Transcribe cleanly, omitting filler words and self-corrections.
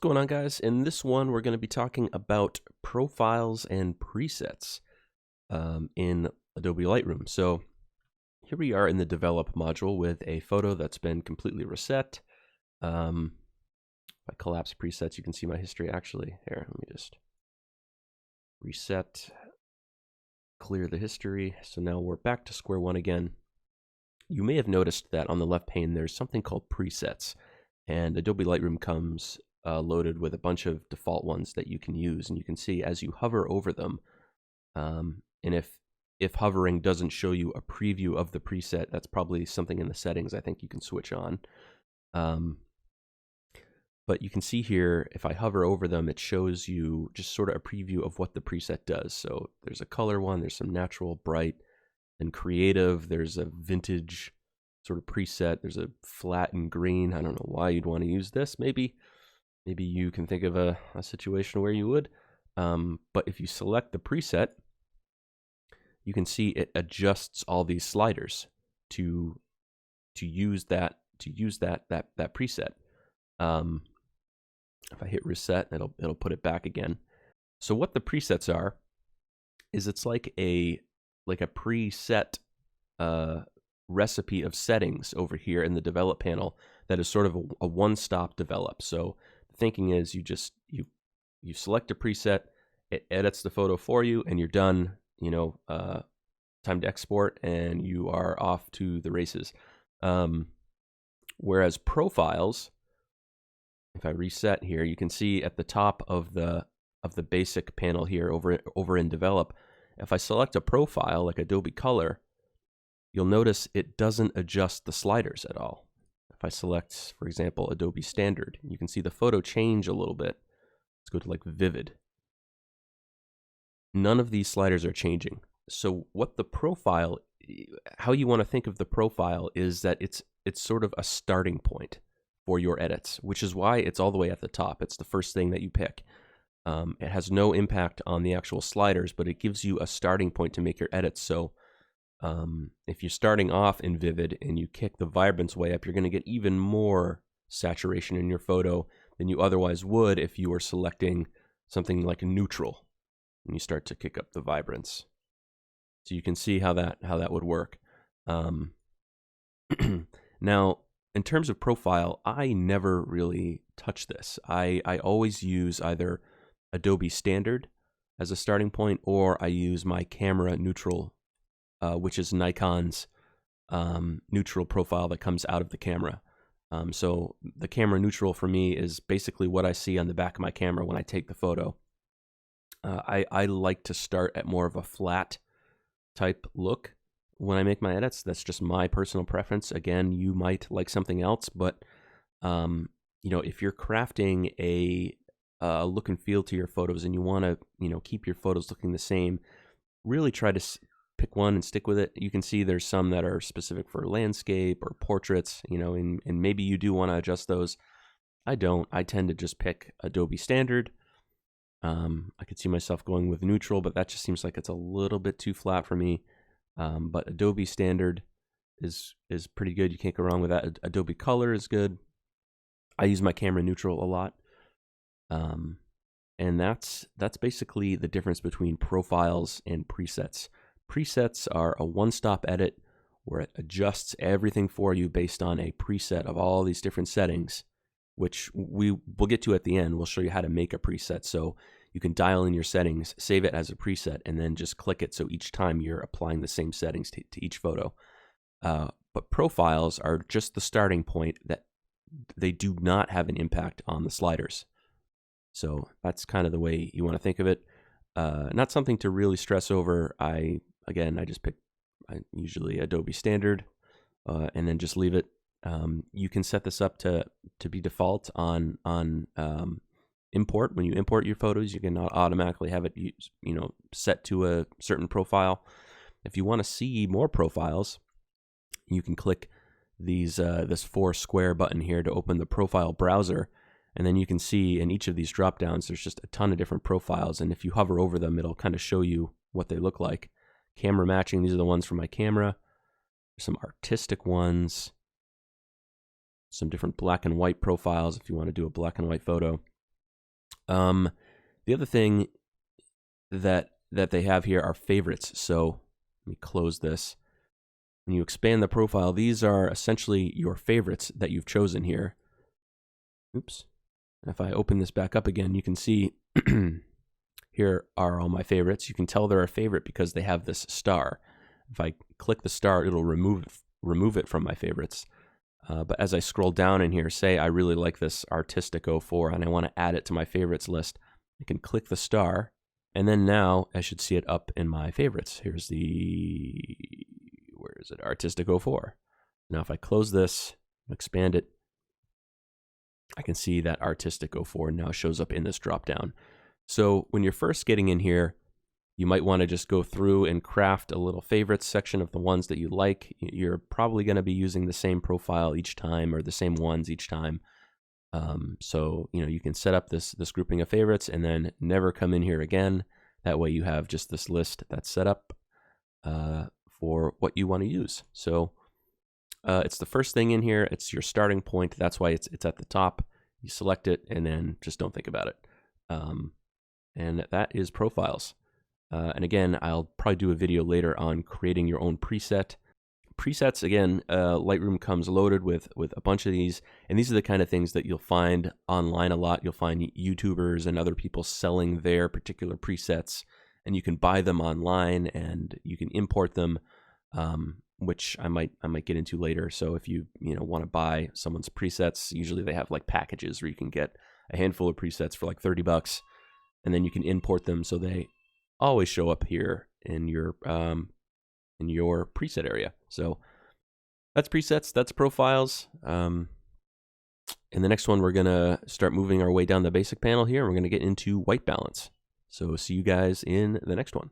What's going on, guys? In this one, we're going to be talking about profiles and presets in Adobe Lightroom. So here we are in the develop module with a photo that's been completely reset. If I collapse presets, you can see my history. Actually, here, let me just reset, clear the history. So now we're back to square one again. You may have noticed that on the left pane, there's something called presets, and Adobe Lightroom comes loaded with a bunch of default ones that you can use, and you can see as you hover over them, and if hovering doesn't show you a preview of the preset, that's probably something in the settings I think you can switch on. But you can see here, if I hover over them, it shows you just sort of a preview of what the preset does. So there's a color one, there's some natural, bright, and creative. There's a vintage sort of preset. There's a flat and green. I don't know why you'd want to use this. Maybe you can think of a situation where you would. But if you select the preset, you can see it adjusts all these sliders to use that preset. If I hit reset, it'll put it back again. So what the presets are is it's like a preset recipe of settings over here in the develop panel that is sort of a one-stop develop. So the thinking is you select a preset, it edits the photo for you, and you're done. Time to export, and you are off to the races. Whereas profiles, if I reset here, you can see at the top of the basic panel here over in develop, if I select a profile like Adobe Color, you'll notice it doesn't adjust the sliders at all. If I select, for example, Adobe Standard, you can see the photo change a little bit. Let's go to like Vivid. None of these sliders are changing. So what the profile, how you want to think of the profile is that it's sort of a starting point for your edits, which is why it's all the way at the top. It's the first thing that you pick. It has no impact on the actual sliders, but it gives you a starting point to make your edits. So if you're starting off in Vivid and you kick the vibrance way up, you're going to get even more saturation in your photo than you otherwise would if you were selecting something like neutral and you start to kick up the vibrance. So you can see how that would work. Now, in terms of profile, I never really touch this. I always use either Adobe Standard as a starting point, or I use my camera neutral, which is Nikon's neutral profile that comes out of the camera. So the camera neutral for me is basically what I see on the back of my camera when I take the photo. I like to start at more of a flat type look when I make my edits. That's just my personal preference. Again, you might like something else, but if you're crafting a look and feel to your photos and you want to keep your photos looking the same, really try to pick one and stick with it. You can see there's some that are specific for landscape or portraits, and maybe you do want to adjust those. I don't. I tend to just pick Adobe Standard. I could see myself going with neutral, but that just seems like it's a little bit too flat for me. But Adobe Standard is pretty good. You can't go wrong with that. Adobe Color is good. I use my camera neutral a lot. And that's basically the difference between profiles and presets. Presets are a one-stop edit where it adjusts everything for you based on a preset of all these different settings, which we'll get to at the end. We'll show you how to make a preset. So you can dial in your settings, save it as a preset, and then just click it so each time you're applying the same settings to each photo. But profiles are just the starting point, that they do not have an impact on the sliders. So that's kind of the way you want to think of it. Not something to really stress over. I just pick usually Adobe Standard and then just leave it. You can set this up to be default on import. When you import your photos, you can automatically have it set to a certain profile. If you want to see more profiles, you can click this 4 square button here to open the profile browser, and then you can see in each of these drop downs there's just a ton of different profiles, and if you hover over them, it'll kind of show you what they look like. Camera matching, these are the ones from my camera. Some artistic ones, some different black and white profiles if you want to do a black and white photo. The other thing that they have here are favorites. So let me close this. When you expand the profile, these are essentially your favorites that you've chosen here. Oops. If I open this back up again, you can see here are all my favorites. You can tell they're a favorite because they have this star. If I click the star, it'll remove it from my favorites. But as I scroll down in here, say I really like this Artistic 04 and I want to add it to my favorites list, I can click the star, and then now I should see it up in my favorites. Here's the, where is it? Artistic 04. Now if I close this, expand it, I can see that Artistic 04 now shows up in this dropdown. So when you're first getting in here, you might want to just go through and craft a little favorites section of the ones that you like. You're probably going to be using the same profile each time or the same ones each time. So, you know, you can set up this grouping of favorites and then never come in here again. That way you have just this list that's set up for what you want to use. So it's the first thing in here. It's your starting point. That's why it's at the top. You select it and then just don't think about it. And that is profiles. And again, I'll probably do a video later on creating your own preset. Presets, again, Lightroom comes loaded with a bunch of these, and these are the kind of things that you'll find online a lot. You'll find YouTubers and other people selling their particular presets, and you can buy them online and you can import them, which I might get into later. So if you want to buy someone's presets, usually they have like packages where you can get a handful of presets for like $30, and then you can import them so they always show up here in your preset area. So that's presets, that's profiles. In the next one, we're gonna start moving our way down the basic panel here, and we're gonna get into white balance. So see you guys in the next one.